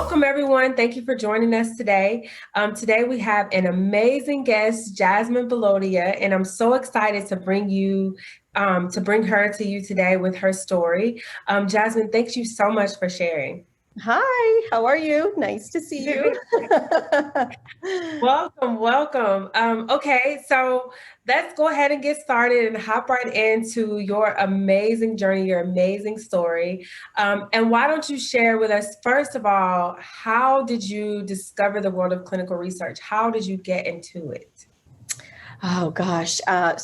Welcome, everyone. Thank you for joining us today. Today we have an amazing guest, Jasmin Bhalodia, and I'm so excited to bring her to you today with her story. Jasmin, thank you so much for sharing. Hi, how are you? Nice to see you. Welcome. Okay, so let's go ahead and get started and hop right into your amazing journey, your amazing story. And why don't you share with us, first of all, how did you discover the world of clinical research? How did you get into it? Oh gosh. I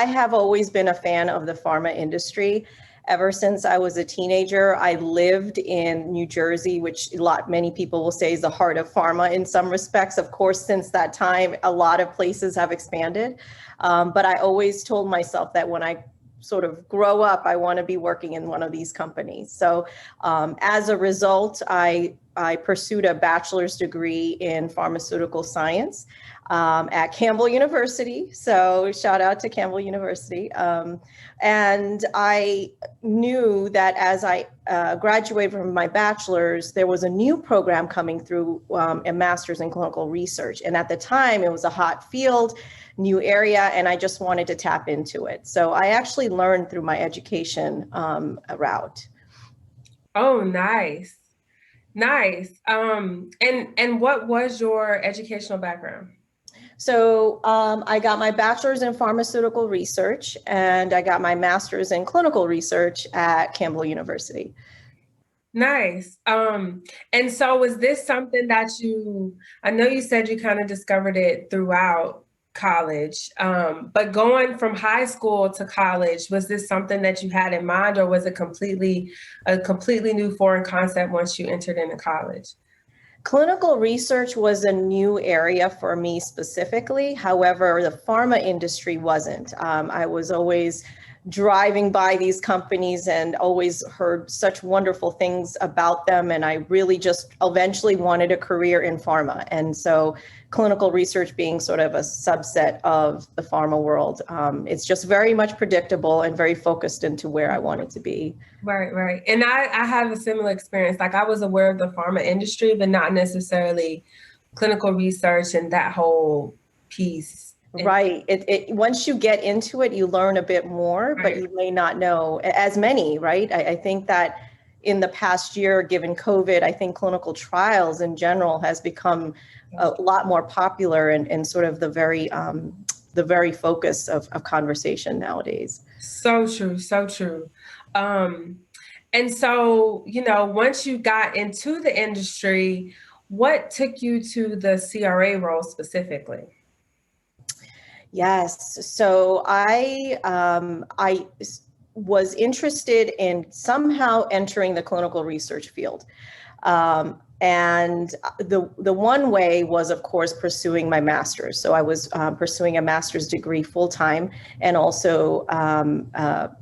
have always been a fan of the pharma industry. Ever since I was a teenager, I lived in New Jersey, which many people will say is the heart of pharma in some respects. Of course, since that time, a lot of places have expanded. But I always told myself that when I sort of grow up, I want to be working in one of these companies. So as a result, I pursued a bachelor's degree in pharmaceutical science at Campbell University. So shout out to Campbell University. And I knew that as I graduated from my bachelor's, there was a new program coming through, a master's in clinical research. And at the time, it was a hot field, new area, and I just wanted to tap into it. So I actually learned through my education route. Oh, nice. Nice. And what was your educational background? So I got my bachelor's in pharmaceutical research and I got my master's in clinical research at Campbell University. Nice. And so was this something that I know you said you kind of discovered it throughout college, but going from high school to college, was this something that you had in mind, or was it a completely new foreign concept once you entered into college? Clinical research was a new area for me specifically. However, the pharma industry wasn't. I was always driving by these companies and always heard such wonderful things about them. And I really just eventually wanted a career in pharma. And so clinical research being sort of a subset of the pharma world, it's just very much predictable and very focused into where I wanted to be. Right. And I have a similar experience. Like, I was aware of the pharma industry, but not necessarily clinical research and that whole piece. Right. Once you get into it, you learn a bit more, but you may not know as many, right? I think that in the past year, given COVID, I think clinical trials in general has become a lot more popular and sort of the very focus of conversation nowadays. So true. And so, once you got into the industry, what took you to the CRA role specifically? Yes. So I was interested in somehow entering the clinical research field. And the one way was, of course, pursuing my master's. So I was pursuing a master's degree full time and also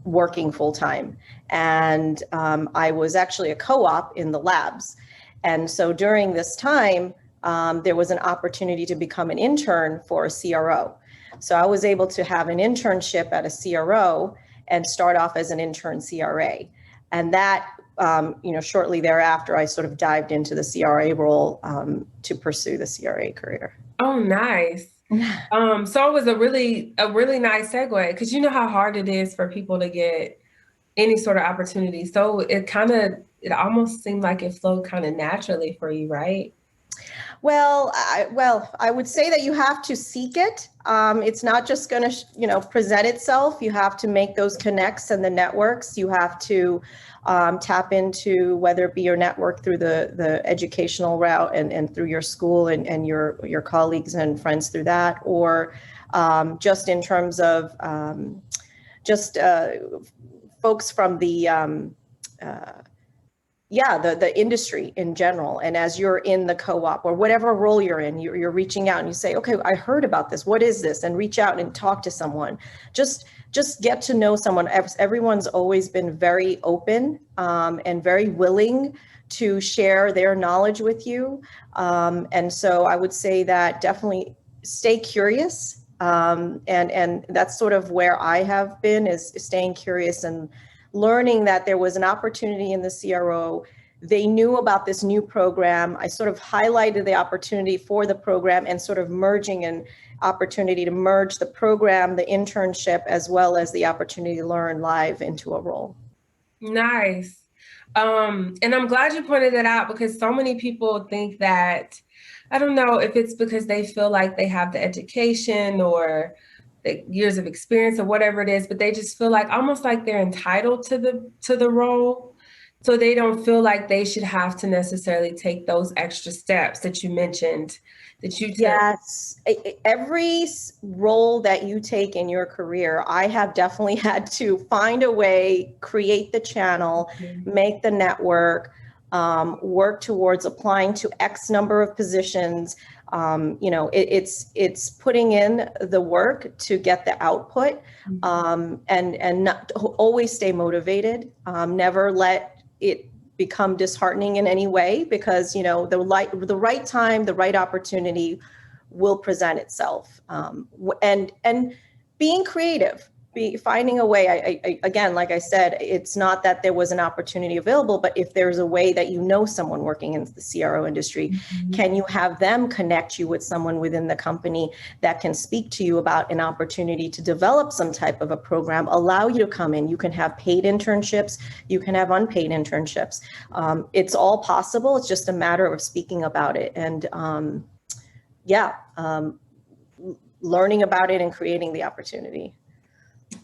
working full time. And I was actually a co-op in the labs. And so during this time, there was an opportunity to become an intern for a CRO. So I was able to have an internship at a CRO and start off as an intern CRA. And that, shortly thereafter, I sort of dived into the CRA role to pursue the CRA career. Oh, nice. So it was a really nice segue, because you know how hard it is for people to get any sort of opportunity. So it almost seemed like it flowed kind of naturally for you, right? Well, I would say that you have to seek it. It's not just going to, present itself. You have to make those connects and the networks. You have to tap into, whether it be your network through the educational route and through your school and your colleagues and friends through that, or just in terms of folks from the industry in general. And as you're in the co-op or whatever role you're in, you're reaching out and you say, okay, I heard about this. What is this? And reach out and talk to someone. Just get to know someone. Everyone's always been very open and very willing to share their knowledge with you. And so I would say that definitely stay curious. And that's sort of where I have been, is staying curious and learning that there was an opportunity in the CRO they knew about this new program. I sort of highlighted the opportunity for the program and sort of merging an opportunity to merge the program, the internship, as well as the opportunity to learn live into a role. Nice. And I'm glad you pointed that out, because so many people think that, I don't know if it's because they feel like they have the education or the years of experience or whatever it is, but they just feel like almost like they're entitled to the role. So they don't feel like they should have to necessarily take those extra steps that you mentioned that you took. Yes, every role that you take in your career, I have definitely had to find a way, create the channel, make the network, work towards applying to X number of positions. It's putting in the work to get the output, and not, always stay motivated. Never let it become disheartening in any way, because the right time, the right opportunity will present itself. And being creative, finding a way. Again, like I said, it's not that there was an opportunity available, but if there's a way that someone working in the CRO industry, can you have them connect you with someone within the company that can speak to you about an opportunity to develop some type of a program, allow you to come in? You can have paid internships, you can have unpaid internships. It's all possible. It's just a matter of speaking about it and learning about it and creating the opportunity.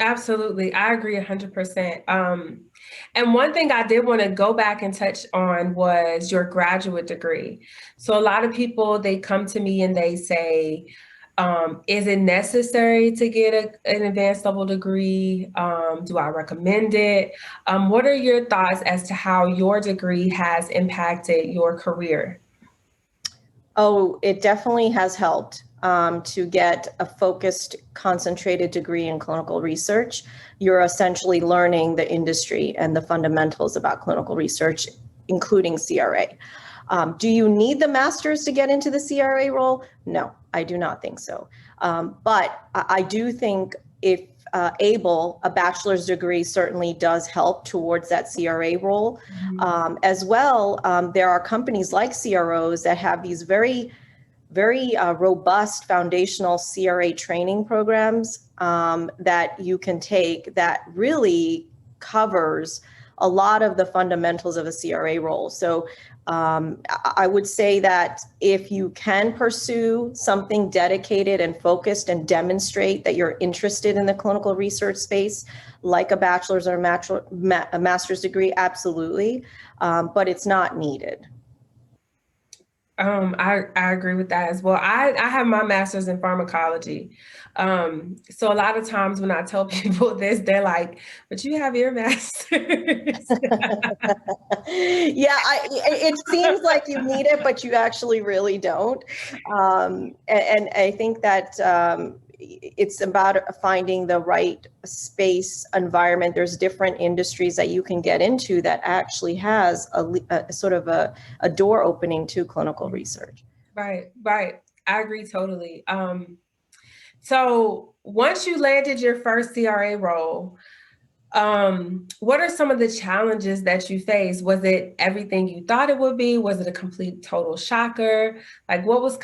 Absolutely. I agree 100%. And one thing I did want to go back and touch on was your graduate degree. So a lot of people, they come to me and they say, is it necessary to get an advanced level degree? Do I recommend it? What are your thoughts as to how your degree has impacted your career? Oh, it definitely has helped. To get a focused, concentrated degree in clinical research, you're essentially learning the industry and the fundamentals about clinical research, including CRA. Do you need the master's to get into the CRA role? No, I do not think so. But I do think if able, a bachelor's degree certainly does help towards that CRA role. As well, there are companies like CROs that have these very robust foundational CRA training programs that you can take that really covers a lot of the fundamentals of a CRA role. So I would say that if you can pursue something dedicated and focused and demonstrate that you're interested in the clinical research space, like a bachelor's or a master's degree, absolutely, but it's not needed. I agree with that as well. I have my master's in pharmacology. So a lot of times when I tell people this, they're like, but you have your master's. Yeah, it seems like you need it, but you actually really don't. And I think that it's about finding the right space environment. There's different industries that you can get into that actually has a sort of a door opening to clinical research. Right. I agree totally. So once you landed your first CRA role, what are some of the challenges that you faced? Was it everything you thought it would be? Was it a complete total shocker? Like, what was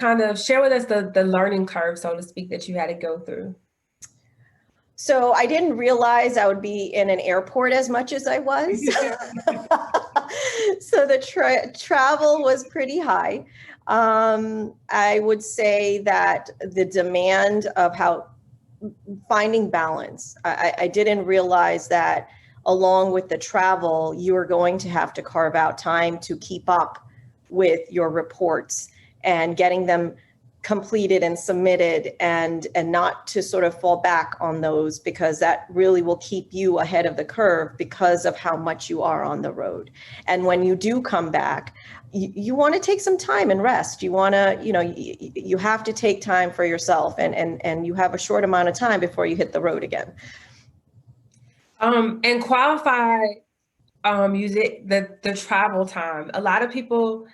share with us the learning curve, so to speak, that you had to go through? So I didn't realize I would be in an airport as much as I was. So the travel was pretty high. I would say that the demand of finding balance. I didn't realize that along with the travel, you are going to have to carve out time to keep up with your reports and getting them completed and submitted, and not to sort of fall back on those, because that really will keep you ahead of the curve because of how much you are on the road. And when you do come back, you want to take some time and rest. You want to, you have to take time for yourself, and you have a short amount of time before you hit the road again. And qualify, the travel time. A lot of people,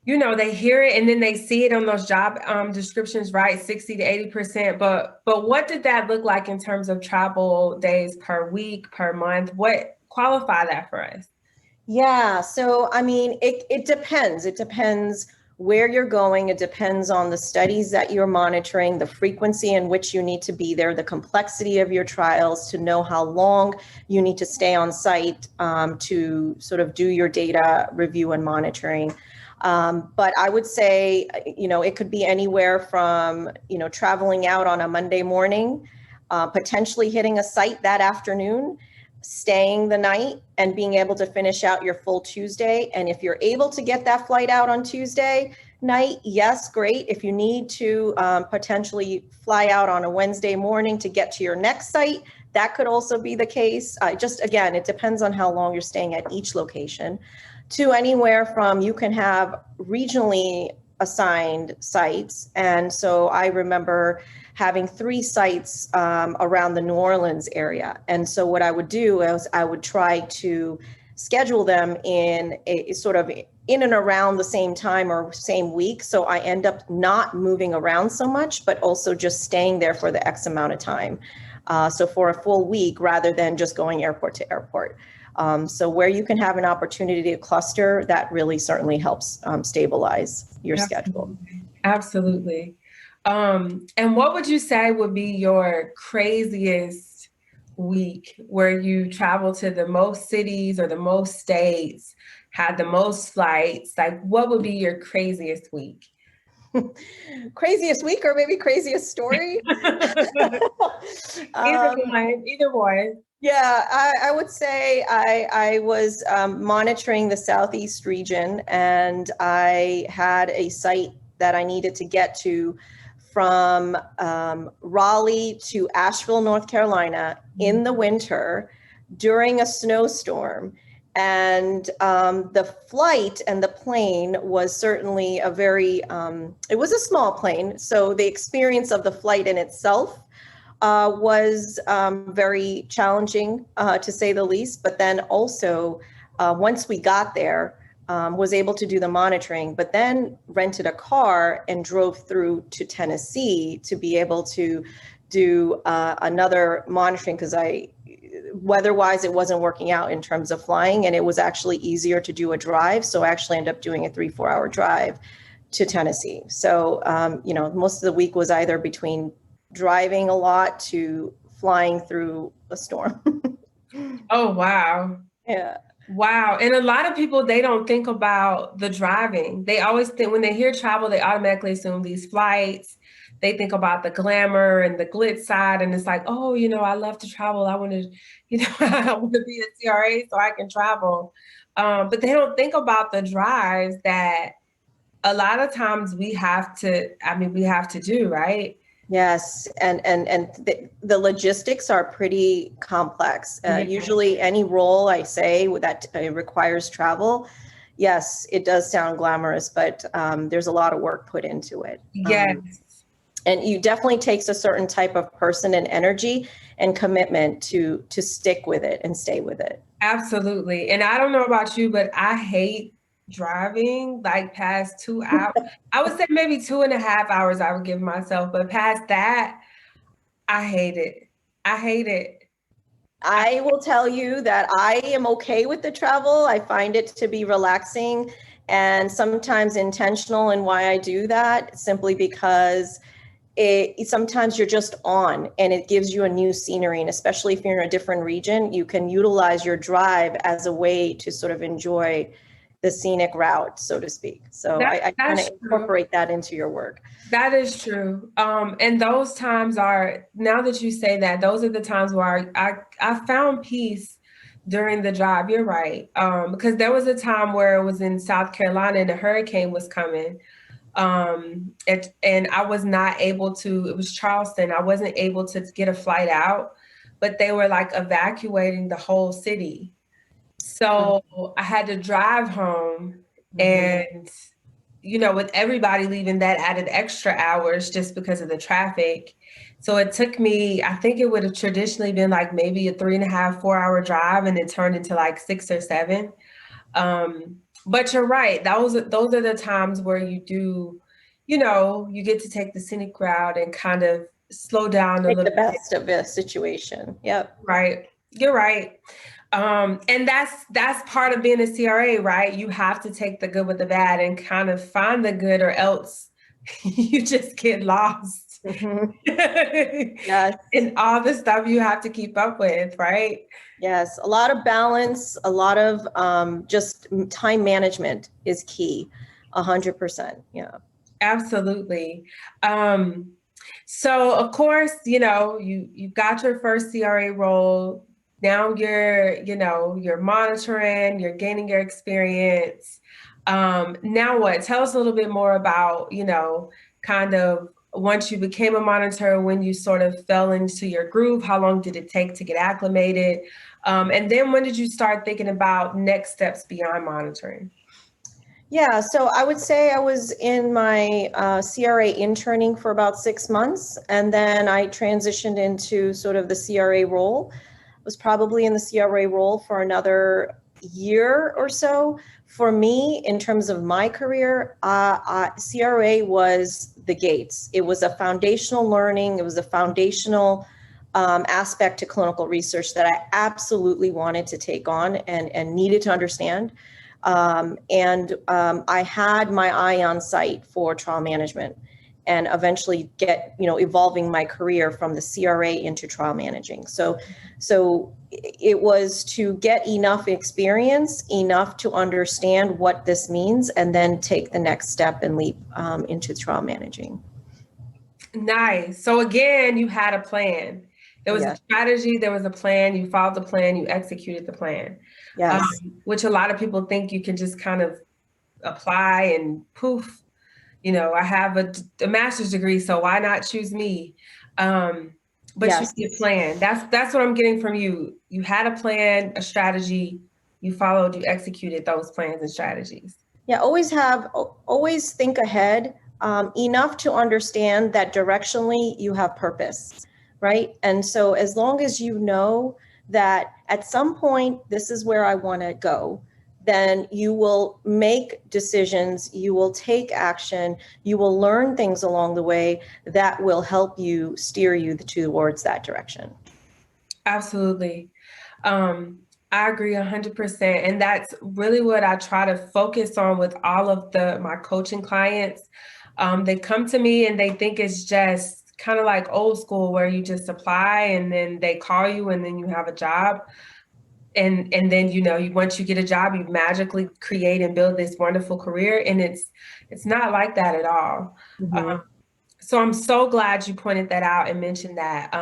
they hear it and then they see it on those job descriptions, right? 60 to 80%. But what did that look like in terms of travel days per week, per month? What qualify that for us? Yeah, so I mean, it depends. It depends where you're going. It depends on the studies that you're monitoring, the frequency in which you need to be there, the complexity of your trials to know how long you need to stay on site to sort of do your data review and monitoring. But I would say, it could be anywhere from, traveling out on a Monday morning, potentially hitting a site that afternoon, staying the night and being able to finish out your full Tuesday. And if you're able to get that flight out on Tuesday night, yes, great. If you need to potentially fly out on a Wednesday morning to get to your next site, that could also be the case. Again, it depends on how long you're staying at each location. To anywhere from, you can have regionally assigned sites. And so I remember having 3 sites around the New Orleans area. And so what I would do is I would try to schedule them in a sort of in and around the same time or same week. So I end up not moving around so much, but also just staying there for the X amount of time. So for a full week rather than just going airport to airport. So where you can have an opportunity to cluster, that really certainly helps stabilize your schedule. Absolutely. And what would you say would be your craziest week where you travel to the most cities or the most states, had the most flights? Like, what would be your craziest week? Craziest week or maybe craziest story? Either one. Yeah, I would say I was monitoring the Southeast region, and I had a site that I needed to get to from Raleigh to Asheville, North Carolina in the winter during a snowstorm. And the flight and the plane was certainly it was a small plane. So the experience of the flight in itself was very challenging, to say the least. But then also, once we got there, was able to do the monitoring, but then rented a car and drove through to Tennessee to be able to do another monitoring, because weather-wise, it wasn't working out in terms of flying, and it was actually easier to do a drive. So I actually ended up doing a 3-4 hour drive to Tennessee. So, most of the week was either between driving a lot to flying through a storm. Oh, wow. Yeah. Wow. And a lot of people, they don't think about the driving. They always think when they hear travel, they automatically assume these flights. They think about the glamour and the glitz side. And it's like, oh, I love to travel. I want to, I want to be a CRA so I can travel. But they don't think about the drives that a lot of times we have to do, right? Yes, and the logistics are pretty complex. Usually, any role I say that requires travel, yes, it does sound glamorous, but there's a lot of work put into it. Yes. And it definitely takes a certain type of person and energy and commitment to stick with it and stay with it. Absolutely. And I don't know about you, but I hate driving like past 2 hours. I would say maybe 2.5 hours I would give myself, but past that, I hate it. I hate it. I will tell you that I am okay with the travel. I find it to be relaxing and sometimes intentional in why I do that, simply because sometimes you're just on and it gives you a new scenery. And especially if you're in a different region, you can utilize your drive as a way to sort of enjoy the scenic route, so to speak. So I kind of incorporate that into your work. That is true. And those times are, now that you say that, those are the times where I found peace during the drive. You're right. Because there was a time where it was in South Carolina and a hurricane was coming. And I was not able to, it was Charleston. I wasn't able to get a flight out, but they were like evacuating the whole city. So I had to drive home and, with everybody leaving, that added extra hours just because of the traffic. So it took me, I think it would have traditionally been like maybe a 3.5, 4 hour drive, and it turned into like 6 or 7. But you're right. Those are the times where you do, you get to take the scenic route and kind of slow down a little bit. The best of the situation. Yep. Right. You're right. And that's part of being a CRA, right? You have to take the good with the bad and kind of find the good, or else you just get lost. Mm-hmm. Yes. And all the stuff you have to keep up with, right? Yes. A lot of balance, a lot of just time management is key. 100%. Yeah. Absolutely. Um, so of course, you got your first CRA role. Now you're monitoring, you're gaining your experience. Now what? Tell us a little bit more about, kind of once you became a monitor, when you sort of fell into your groove, how long did it take to get acclimated? And then when did you start thinking about next steps beyond monitoring? Yeah, so I would say I was in my CRA interning for about 6 months, and then I transitioned into sort of the CRA role. I was probably in the CRA role for another year or so. For me, in terms of my career, CRA was the gates. It was a foundational learning. It was a foundational aspect to clinical research that I absolutely wanted to take on and needed to understand. I had my eye on sight for trial management and eventually evolving my career from the CRA into trial managing. So it was to get enough experience, enough to understand what this means, and then take the next step and leap into trial managing. Nice. So again, you had a plan. There was a Yes. strategy, there was a plan, you followed the plan, you executed the plan. Yes. Which a lot of people think you can just kind of apply and poof, I have a master's degree, so why not choose me? But you Yes. need a plan. That's what I'm getting from you. You had a plan, a strategy, you followed, you executed those plans and strategies. Yeah, always think ahead, enough to understand that directionally you have purpose, right? And so as long as you know that at some point this is where I want to go, then you will make decisions, you will take action, you will learn things along the way that will help you steer you towards that direction. Absolutely. I agree 100%. And that's really what I try to focus on with all of my coaching clients. They come to me and they think it's just kind of like old school where you just apply and then they call you and then you have a job. And then, once you get a job, you magically create and build this wonderful career. And it's not like that at all. Mm-hmm. So I'm so glad you pointed that out and mentioned that.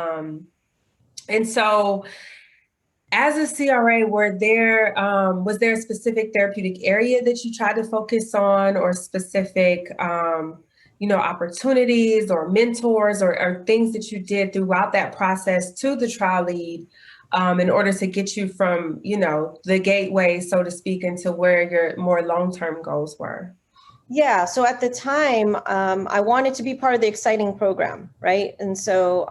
And so as a CRA, was there a specific therapeutic area that you tried to focus on, or specific, opportunities or mentors or things that you did throughout that process to the trial lead, in order to get you from, the gateway, so to speak, into where your more long-term goals were? Yeah, so at the time, I wanted to be part of the exciting program, right? And so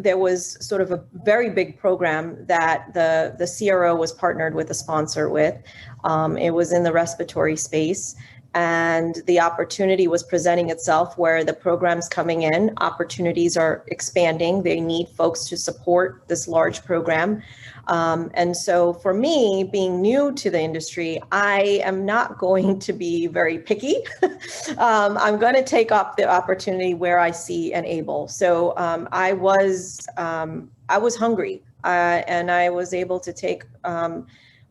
there was sort of a very big program that the CRO was partnered with a sponsor with. It was in the respiratory space, and the opportunity was presenting itself where the program's coming in, opportunities are expanding, they need folks to support this large program. And so for me, being new to the industry, I am not going to be very picky. I'm going to take up the opportunity where I see and able. So I was hungry, and I was able to take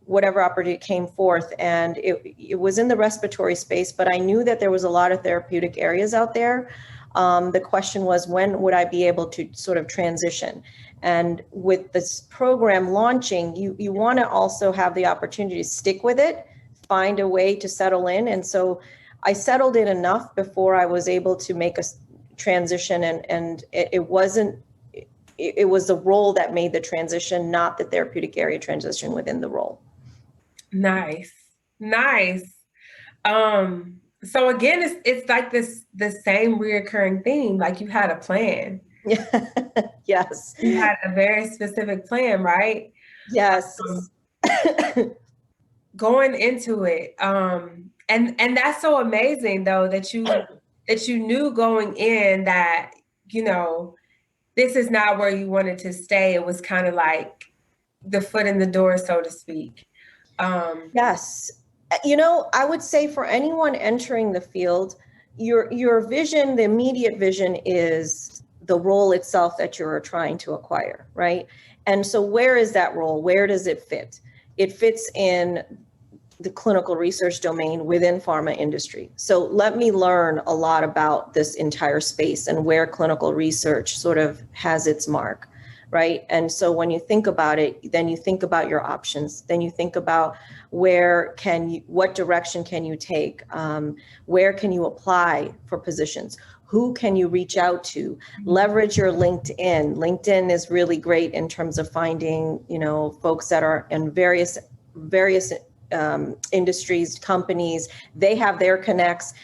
whatever opportunity came forth. And it was in the respiratory space, but I knew that there was a lot of therapeutic areas out there. The question was, when would I be able to sort of transition? And with this program launching, you want to also have the opportunity to stick with it, find a way to settle in. And so I settled in enough before I was able to make a transition. And it wasn't, it was the role that made the transition, not the therapeutic area transition within the role. Nice. Nice. So again, it's like the same reoccurring theme, like you had a plan. Yes. You had a very specific plan, right? Yes. Going into it. And that's so amazing though, that you knew going in that, this is not where you wanted to stay. It was kind of like the foot in the door, so to speak. Yes. I would say for anyone entering the field, your vision, the immediate vision is the role itself that you're trying to acquire, right? And so where is that role? Where does it fit? It fits in the clinical research domain within pharma industry. So let me learn a lot about this entire space and where clinical research sort of has its mark, right? And so when you think about it, then you think about your options. Then you think about what direction can you take? Where can you apply for positions? Who can you reach out to? Leverage your LinkedIn. LinkedIn is really great in terms of finding, folks that are in various industries, companies. They have their connects.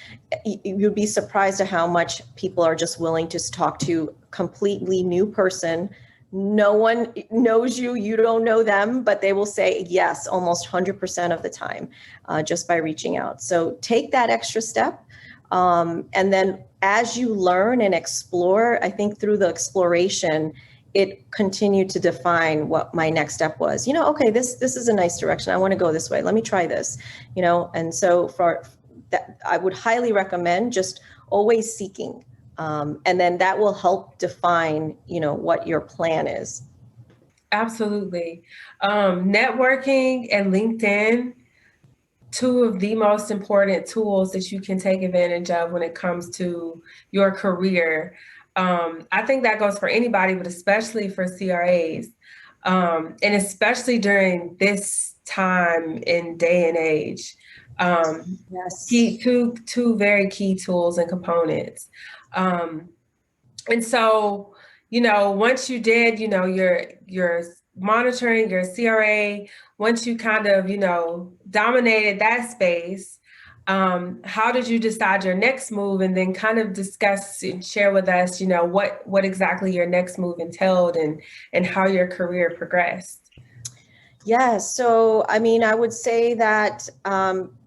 You'd be surprised at how much people are just willing to talk to a completely new person. No one knows you, you don't know them, but they will say yes almost 100% of the time, just by reaching out. So take that extra step. And then as you learn and explore, I think through the exploration, it continued to define what my next step was. Okay, this is a nice direction. I want to go this way. Let me try this. And so for that, I would highly recommend just always seeking. And then that will help define, what your plan is. Absolutely. Networking and LinkedIn, two of the most important tools that you can take advantage of when it comes to your career. I think that goes for anybody, but especially for CRAs. And especially during this time and day and age. Yes. Two very key tools and components. And so, once you did, your monitoring, your CRA, once you kind of, dominated that space, how did you decide your next move, and then kind of discuss and share with us, what exactly your next move entailed and how your career progressed? Yeah, so I would say that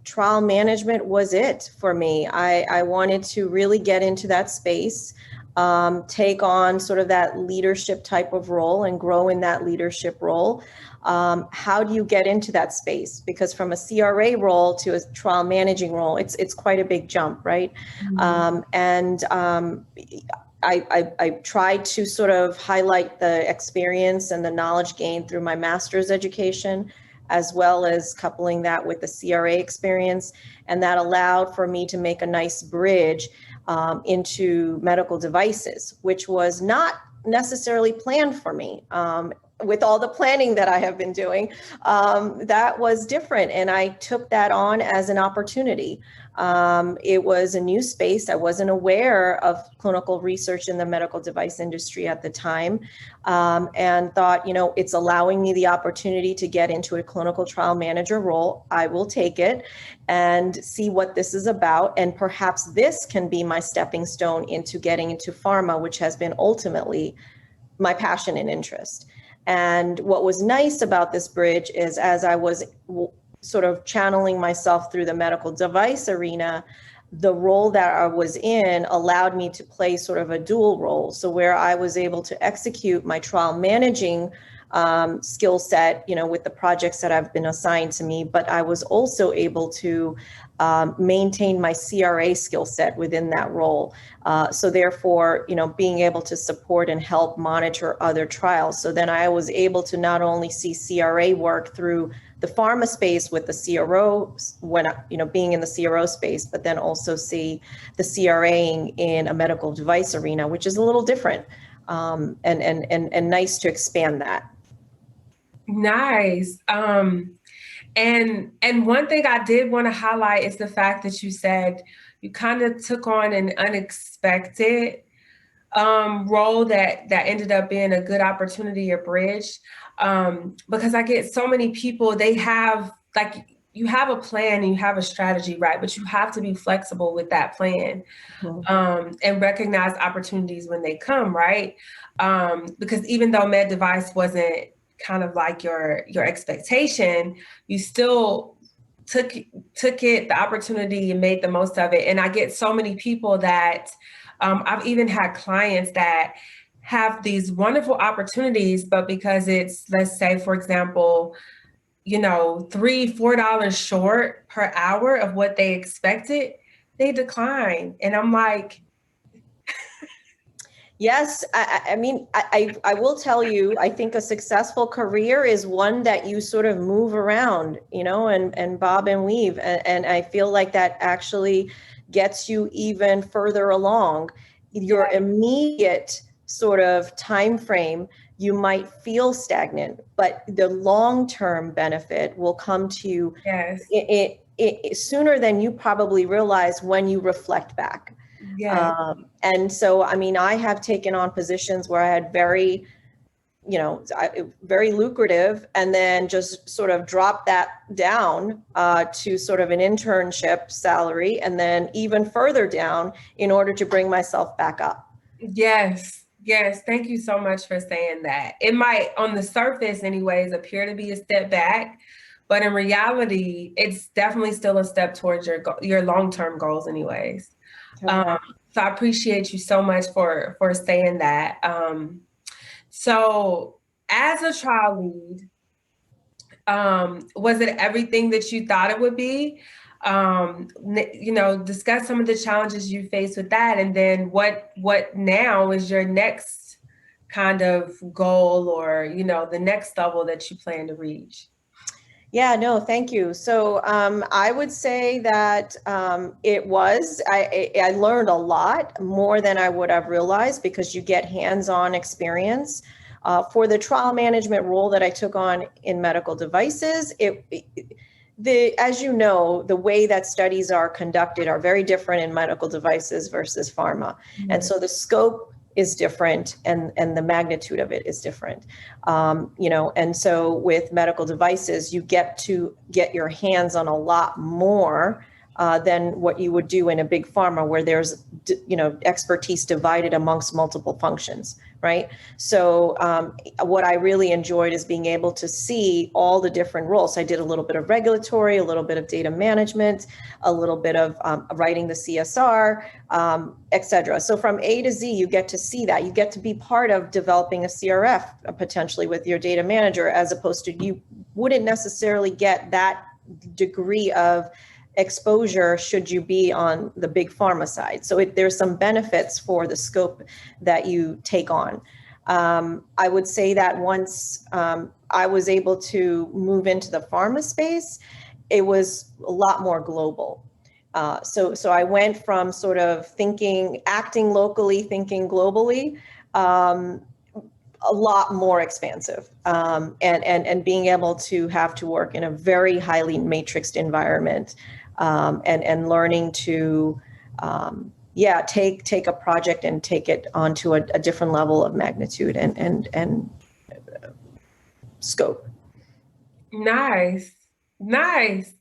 trial management was it for me. I wanted to really get into that space, take on sort of that leadership type of role and grow in that leadership role. How do you get into that space? Because from a CRA role to a trial managing role, it's quite a big jump, right? I tried to sort of highlight the experience and the knowledge gained through my master's education, as well as coupling that with the CRA experience. And that allowed for me to make a nice bridge into medical devices, which was not necessarily planned for me. With all the planning that I have been doing, that was different. And I took that on as an opportunity. It was a new space. I wasn't aware of clinical research in the medical device industry at the time, and thought, it's allowing me the opportunity to get into a clinical trial manager role. I will take it and see what this is about. And perhaps this can be my stepping stone into getting into pharma, which has been ultimately my passion and interest. And what was nice about this bridge is, as I was sort of channeling myself through the medical device arena, the role that I was in allowed me to play sort of a dual role. So where I was able to execute my trial managing skill set, with the projects that have been assigned to me, but I was also able to maintain my CRA skill set within that role. So therefore, being able to support and help monitor other trials. So then I was able to not only see CRA work through the pharma space with the CRO, when being in the CRO space, but then also see the CRAing in a medical device arena, which is a little different, and nice to expand that. Nice. And one thing I did want to highlight is the fact that you said you kind of took on an unexpected role that ended up being a good opportunity or bridge. Because I get so many people, they have, like, you have a plan and you have a strategy, right? But you have to be flexible with that plan, and recognize opportunities when they come, right? Because even though med device wasn't kind of like your expectation, you still took it, the opportunity, and made the most of it. And I get so many people that I've even had clients that have these wonderful opportunities, but because it's, let's say, for example, $3-4 short per hour of what they expected, they decline. And I'm like, Yes, I mean, I will tell you, I think a successful career is one that you sort of move around, and bob and weave. And I feel like that actually gets you even further along. Your yes, immediate sort of time frame, you might feel stagnant, but the long-term benefit will come to you yes, sooner than you probably realize when you reflect back. yes, And so, I mean, I have taken on positions where I had very lucrative, and then just sort of dropped that down to sort of an internship salary, and then even further down in order to bring myself back up. yes, yes. Thank you so much for saying that. It might, on the surface anyways, appear to be a step back, but in reality, it's definitely still a step towards your long-term goals anyways. Um, Correct. so I appreciate you so much for saying that. So as a trial lead, was it everything that you thought it would be? Discuss some of the challenges you faced with that, and then what now is your next kind of goal, or the next level that you plan to reach? Yeah, no, thank you. So I would say that I learned a lot more than I would have realized, because you get hands-on experience. For the trial management role that I took on in medical devices, as you know, the way that studies are conducted are very different in medical devices versus pharma. And so the scope is different, and the magnitude of it is different. And so with medical devices, you get to get your hands on a lot more than what you would do in a big pharma, where there's expertise divided amongst multiple functions, right? So what I really enjoyed is being able to see all the different roles. So I did a little bit of regulatory, a little bit of data management, a little bit of writing the CSR, et cetera. So from A to Z, you get to see that. You get to be part of developing a CRF potentially with your data manager, as opposed to you wouldn't necessarily get that degree of exposure should you be on the big pharma side. So there's some benefits for the scope that you take on. I would say that once I was able to move into the pharma space, it was a lot more global. So I went from sort of acting locally, thinking globally, a lot more expansive, and being able to have to work in a very highly matrixed environment, and learning to take a project and take it onto a different level of magnitude and scope. Nice, nice.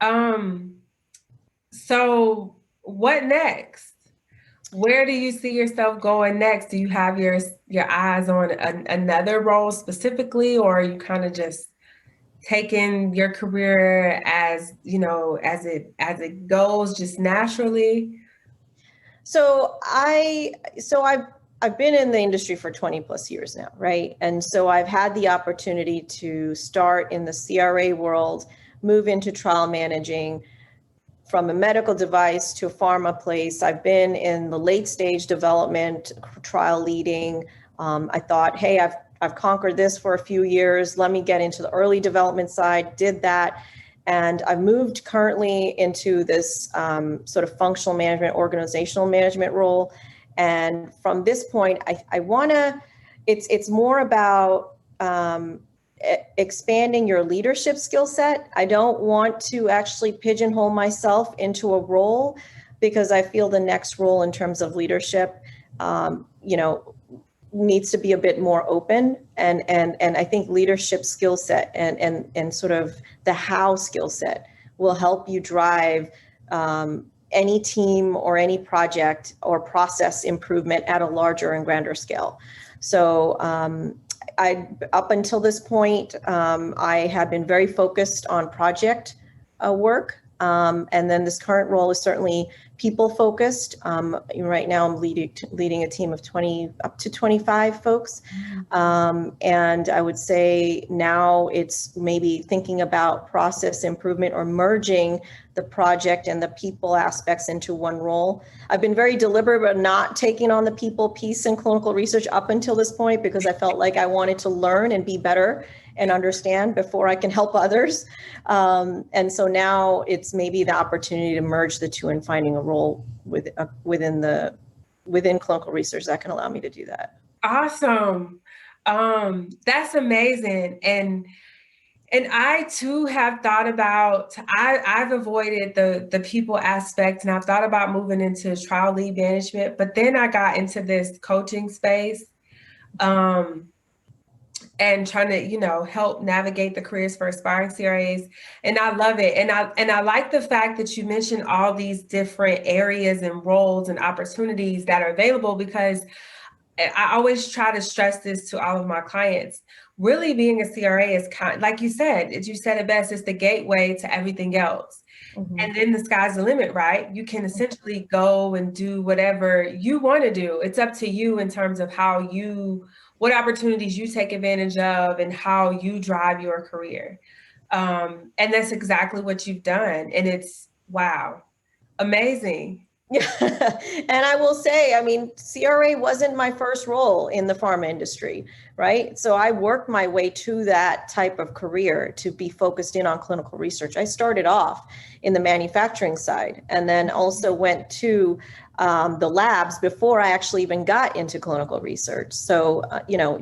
Um, so what next? Where do you see yourself going next? Do you have your eyes on another role specifically, or are you kind of just taking your career as it goes just naturally? So I've been in the industry for 20 plus years now, right? And so I've had the opportunity to start in the CRA world, move into trial managing, from a medical device to a pharma place. I've been in the late stage development, trial leading. I thought, hey, I've conquered this for a few years. Let me get into the early development side. Did that. And I've moved currently into this sort of functional management, organizational management role. And from this point, I want to, it's more about expanding your leadership skill set. I don't want to actually pigeonhole myself into a role, because I feel the next role in terms of leadership, needs to be a bit more open, and I think leadership skill set and sort of the how skill set will help you drive any team or any project or process improvement at a larger and grander scale. So up until this point, I have been very focused on project work, And then this current role is certainly people focused. Right now I'm leading a team of 20 up to 25 folks. And I would say now it's maybe thinking about process improvement or merging the project and the people aspects into one role. I've been very deliberate about not taking on the people piece in clinical research up until this point, because I felt like I wanted to learn and be better and understand before I can help others. And so now it's maybe the opportunity to merge the two and finding a role within clinical research that can allow me to do that. Awesome. That's amazing. And I too have thought about, I've avoided the people aspect, and I've thought about moving into trial lead management, but then I got into this coaching space. And trying to, help navigate the careers for aspiring CRAs. And I love it. And I like the fact that you mentioned all these different areas and roles and opportunities that are available, because I always try to stress this to all of my clients. Really being a CRA is like you said it best, it's the gateway to everything else. Mm-hmm. And then the sky's the limit, right? You can essentially go and do whatever you want to do. It's up to you in terms of what opportunities you take advantage of and how you drive your career. And that's exactly what you've done. And it's, wow, amazing. Yeah. And I will say, CRA wasn't my first role in the pharma industry, right? So I worked my way to that type of career to be focused in on clinical research. I started off in the manufacturing side and then also went to the labs before I actually even got into clinical research. So,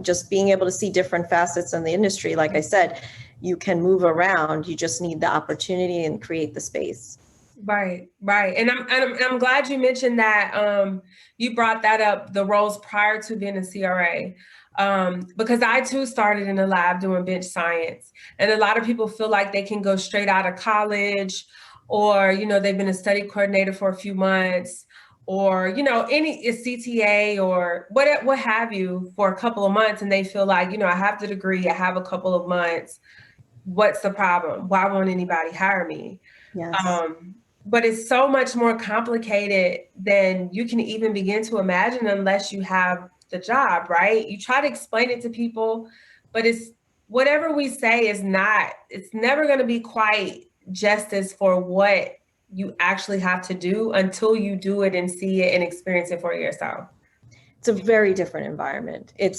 just being able to see different facets in the industry, like I said, you can move around. You just need the opportunity and create the space. Right. And I'm glad you mentioned that. You brought that up, the roles prior to being a CRA, because I too started in the lab doing bench science. And a lot of people feel like they can go straight out of college, or, they've been a study coordinator for a few months, or, any CTA or what have you for a couple of months. And they feel like, I have the degree, I have a couple of months. What's the problem? Why won't anybody hire me? Yes. But it's so much more complicated than you can even begin to imagine unless you have the job, right? You try to explain it to people, but it's whatever we say it's never going to be quite justice for what you actually have to do until you do it and see it and experience it for yourself. It's a very different environment. If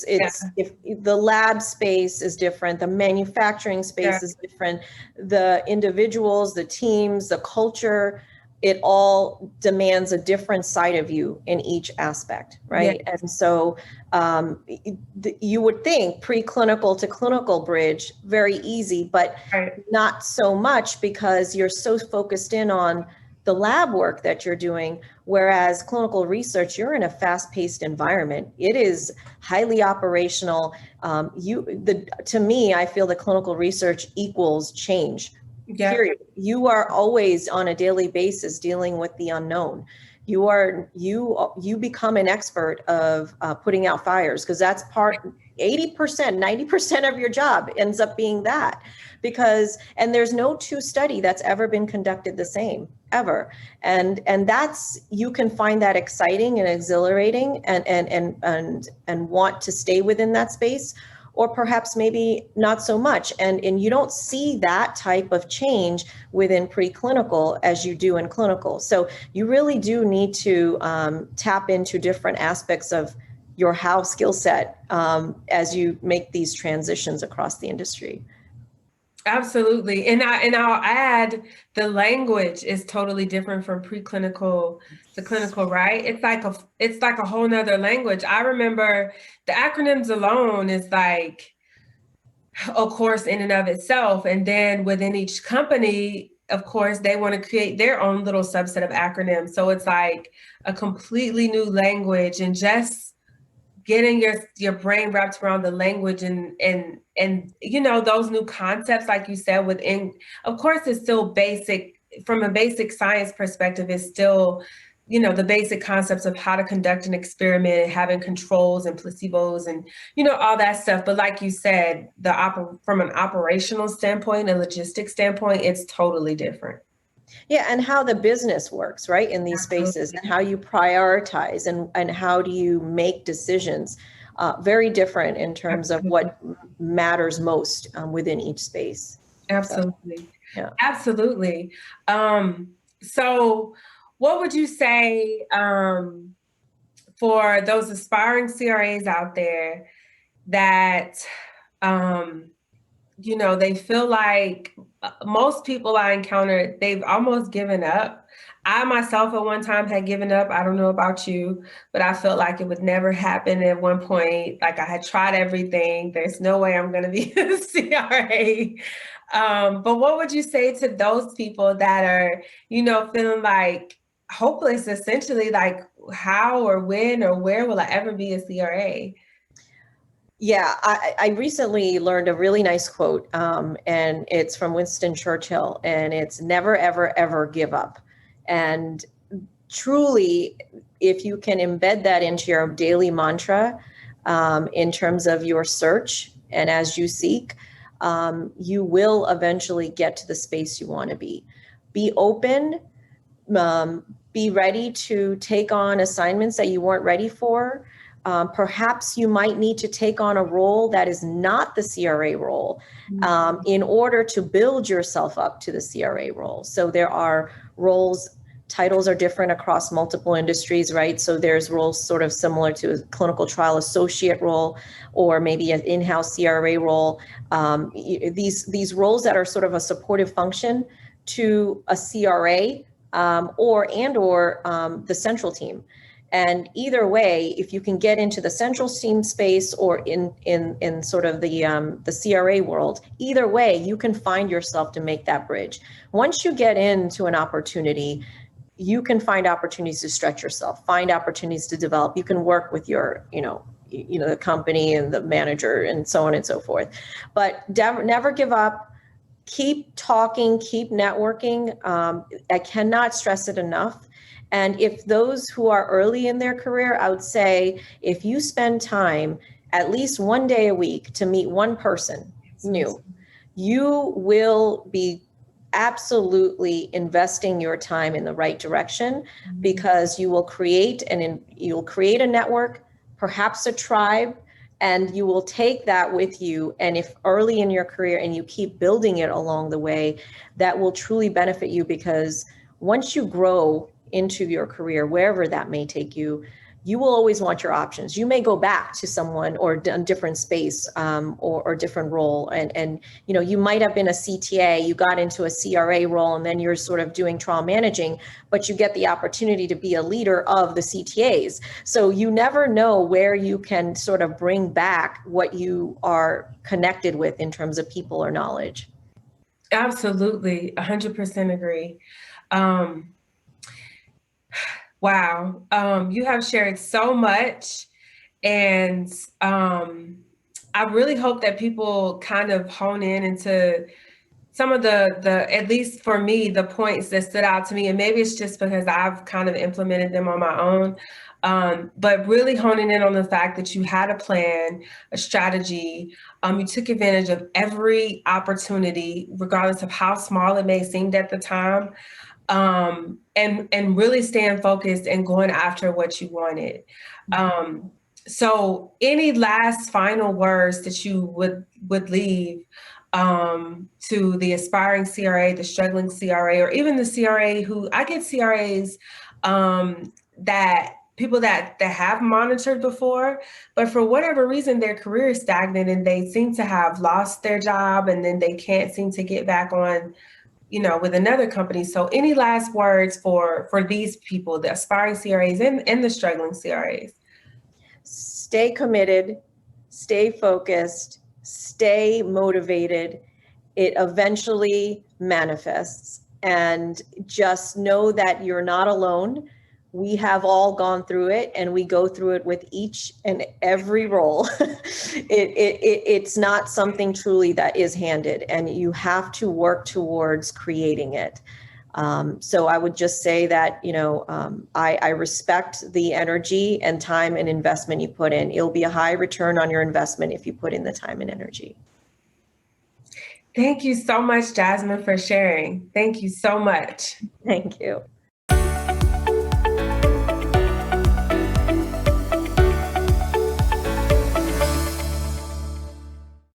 the lab space is different, the manufacturing space is different, the individuals, the teams, the culture, it all demands a different side of you in each aspect, right? Yes. And so you would think preclinical to clinical bridge, very easy, but not so much, because you're so focused in on the lab work that you're doing, whereas clinical research, you're in a fast-paced environment. It is highly operational. To me, I feel that clinical research equals change. Period. You are always on a daily basis dealing with the unknown. You become an expert of putting out fires, because that's 80%, 90% of your job ends up being that. And there's no two study that's ever been conducted the same, ever. And you can find that exciting and exhilarating and want to stay within that space, or perhaps maybe not so much. And you don't see that type of change within preclinical as you do in clinical. So you really do need to tap into different aspects of your how skill set as you make these transitions across the industry. Absolutely. And I'll add, the language is totally different from preclinical to clinical, right? It's like a whole nother language. I remember the acronyms alone is like a course in and of itself. And then within each company, of course, they want to create their own little subset of acronyms. So it's like a completely new language, and just getting your brain wrapped around the language and those new concepts, like you said, of course, it's still basic from a basic science perspective. It's still, the basic concepts of how to conduct an experiment and having controls and placebos and, all that stuff. But like you said, from an operational standpoint, a logistics standpoint, it's totally different. Yeah, and how the business works, right, in these spaces, and how you prioritize, and how do you make decisions. Very different in terms of what matters most within each space. Absolutely. Yeah. Absolutely. So what would you say for those aspiring CRAs out there that they feel like most people I encountered, they've almost given up. I myself at one time had given up. I don't know about you, but I felt like it would never happen at one point. Like I had tried everything. There's no way I'm going to be a CRA. But what would you say to those people that are, feeling like hopeless, essentially, like how or when or where will I ever be a CRA? Yeah, I recently learned a really nice quote, and it's from Winston Churchill, and it's never, ever, ever give up. And truly, if you can embed that into your daily mantra, in terms of your search and as you seek, you will eventually get to the space you want to be. Be open, be ready to take on assignments that you weren't ready for. Perhaps you might need to take on a role that is not the CRA role, in order to build yourself up to the CRA role. So there are roles, titles are different across multiple industries, right? So there's roles sort of similar to a clinical trial associate role, or maybe an in-house CRA role. These roles that are sort of a supportive function to a CRA, or the central team. And either way, if you can get into the central team space or in sort of the CRA world, either way, you can find yourself to make that bridge. Once you get into an opportunity, you can find opportunities to stretch yourself, find opportunities to develop. You can work with your, the company and the manager and so on and so forth. But never give up. Keep talking, keep networking. I cannot stress it enough. And if those who are early in their career, I would say if you spend time at least one day a week to meet one person new, you will be absolutely investing your time in the right direction, because you will create a network, perhaps a tribe, and you will take that with you. And if early in your career and you keep building it along the way, that will truly benefit you, because once you grow into your career, wherever that may take you, you will always want your options. You may go back to someone or a different space, or different role. And you might have been a CTA, you got into a CRA role, and then you're sort of doing trial managing, but you get the opportunity to be a leader of the CTAs. So you never know where you can sort of bring back what you are connected with in terms of people or knowledge. Absolutely, 100% agree. Wow, you have shared so much, and I really hope that people kind of hone in into some of the at least for me, the points that stood out to me, and maybe it's just because I've kind of implemented them on my own. But really honing in on the fact that you had a plan, a strategy, you took advantage of every opportunity, regardless of how small it may have seemed at the time, and really staying focused and going after what you wanted. So any last final words that you would leave to the aspiring CRA, the struggling CRA, or even the CRA who I get CRAs that people that have monitored before, but for whatever reason, their career is stagnant and they seem to have lost their job, and then they can't seem to get back on, with another company. So any last words for these people, the aspiring CRAs and the struggling CRAs? Stay committed, stay focused, stay motivated. It eventually manifests, and just know that you're not alone. We have all gone through it, and we go through it with each and every role. It's not something truly that is handed, and you have to work towards creating it. So I would just say that, I respect the energy and time and investment you put in. It'll be a high return on your investment if you put in the time and energy. Thank you so much, Jasmine, for sharing. Thank you so much. Thank you.